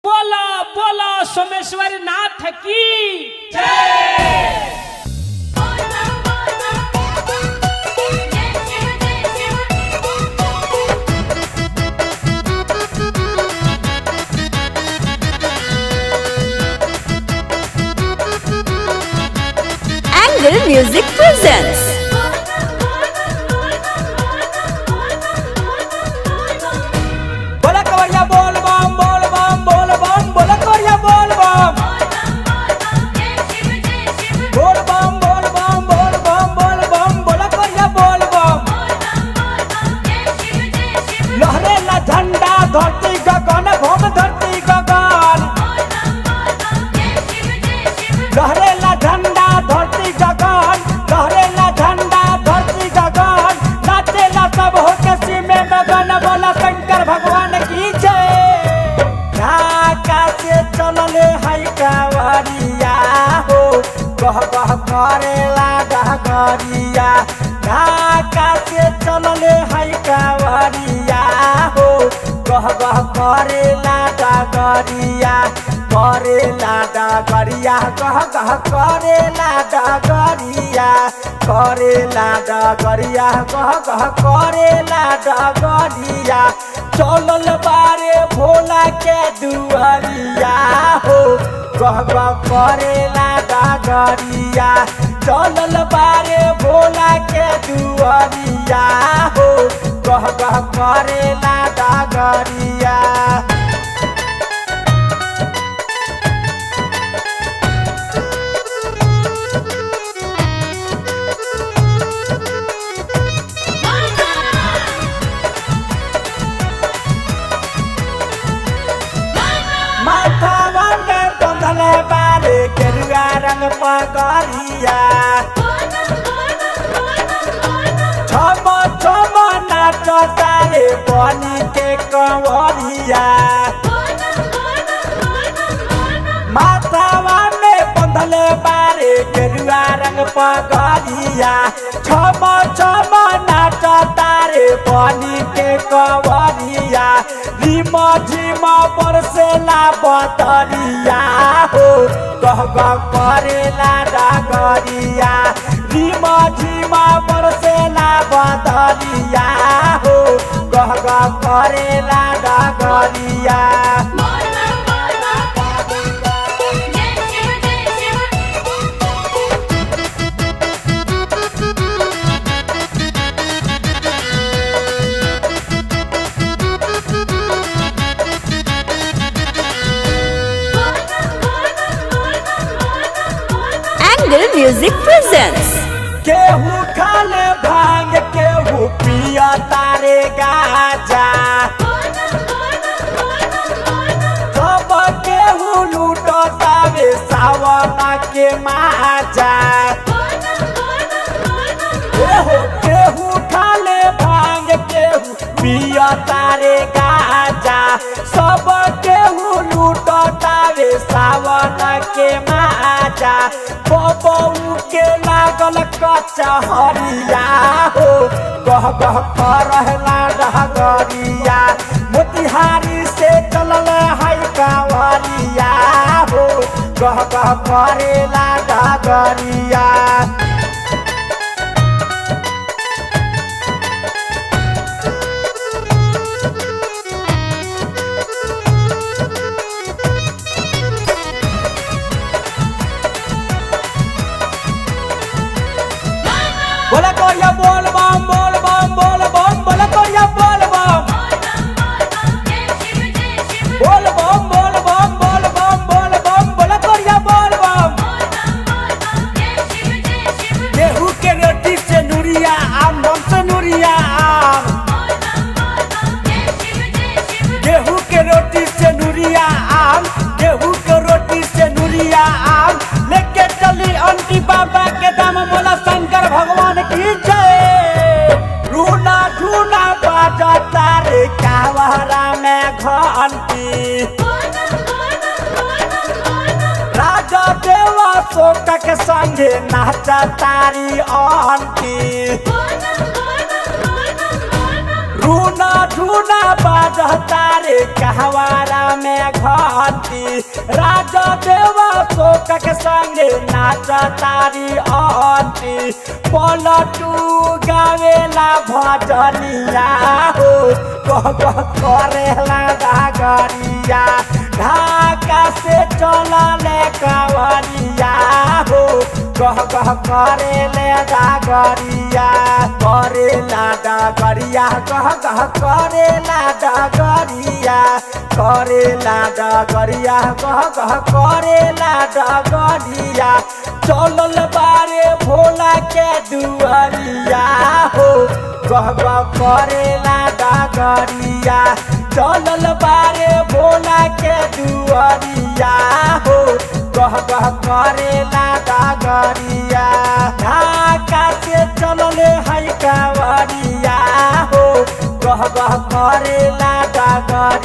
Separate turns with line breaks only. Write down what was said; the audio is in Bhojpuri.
बोलो बोलो सोमेश्वर नाथ की जय।
Angle Music presents
बोला कवरिया बोल बम बोल बम बोल बम बोला कवरिया बोल बम बोल बम बोल बम बोल बम बोल बम बोला कवरिया बोल बम लहरे ला झंडा धरती गगन भूम धरती गगन लहरे ला झंडा धरती गगन लहरे ला झंडा धरती गगन नाचे ला सब हो के सीमे मगन बोला शंकर भगवान की जय। ढाका से चलले है कांवरिया हो कह कह करेला डगरिया ढाका से चलले है कांवरिया हो कह कह करेला डगरिया करेला डगरिया कह कह करेला डगरिया करेला डगरिया कह कह करेला डगरिया चलल बारे भोला के दुआरिया हो कह कह करेला डगरिया चलल बारे भोला के दुआरिया हो कह कह करेला डगरिया। माथावा में बंधले बारे केरुआ रंग पगड़िया छम छम नाच तारे बनी के कंवरिया माथावा में बंधले बारे केरुआ रंग पगड़िया छम छम नाच तारे बनी के कंवरिया झिमा झिमा बरसेला बदरिया हो कह कह करेला डगरिया झिमा झिमा बरसेला बदरिया हो कह कह करेला डगरिया।
Angle Music presents
केहू खाले भांग केहू पिया तारे गाजा सब केहू लूटो तावे सावन के माजा केहू खाले भांग केहू पिया तारे गाजा सब केहू लूटो तावे सावन के माजा बबू के लागल कचहरिया हो कह कह करहला डगरिया मोतिहारी से चलल है कांवरिया हो कह कह करेला डगरिया। बोला कवरिया बोल बम बोल बम बोल बम बोला कवरिया बोल बम बोल बम बोल बम बोल बम बोल बम बोला कवरिया बोल बम गेहूं के रोटी से नूरिया आम बम से नूरिया आम गेहूं के रोटी से नूरिया आम गेहूं के रोटी से नूरिया आम लेके चली अंटी बाबा के दाम बोला शंकर भगवान की जय। रूना झूना बाजा तारे कावरा में घंटी राजा देवा शोक के संगे नाचा तारी आंटी रूना झूना बाजा तारे कहवारा में घंटी आंटी राजा देवा शोक के संगे नाच तारी आंटी पलटू गावेला भजनिया हो कह कह करेला डागरिया ढाका से चलले कावरिया हो कह कह करेले डागरिया करेला डागरिया कह कह करेला डागरिया करेला डागरिया कह कह करेला डागरिया चलल बारे भोला के दुआरिया हो कह कह करेला डागरिया चलल बारे भोला के दुआरिया हो कह कह करेला डागरिया ढाका से चलले है कावरिया हो कह कह करेला डागरिया।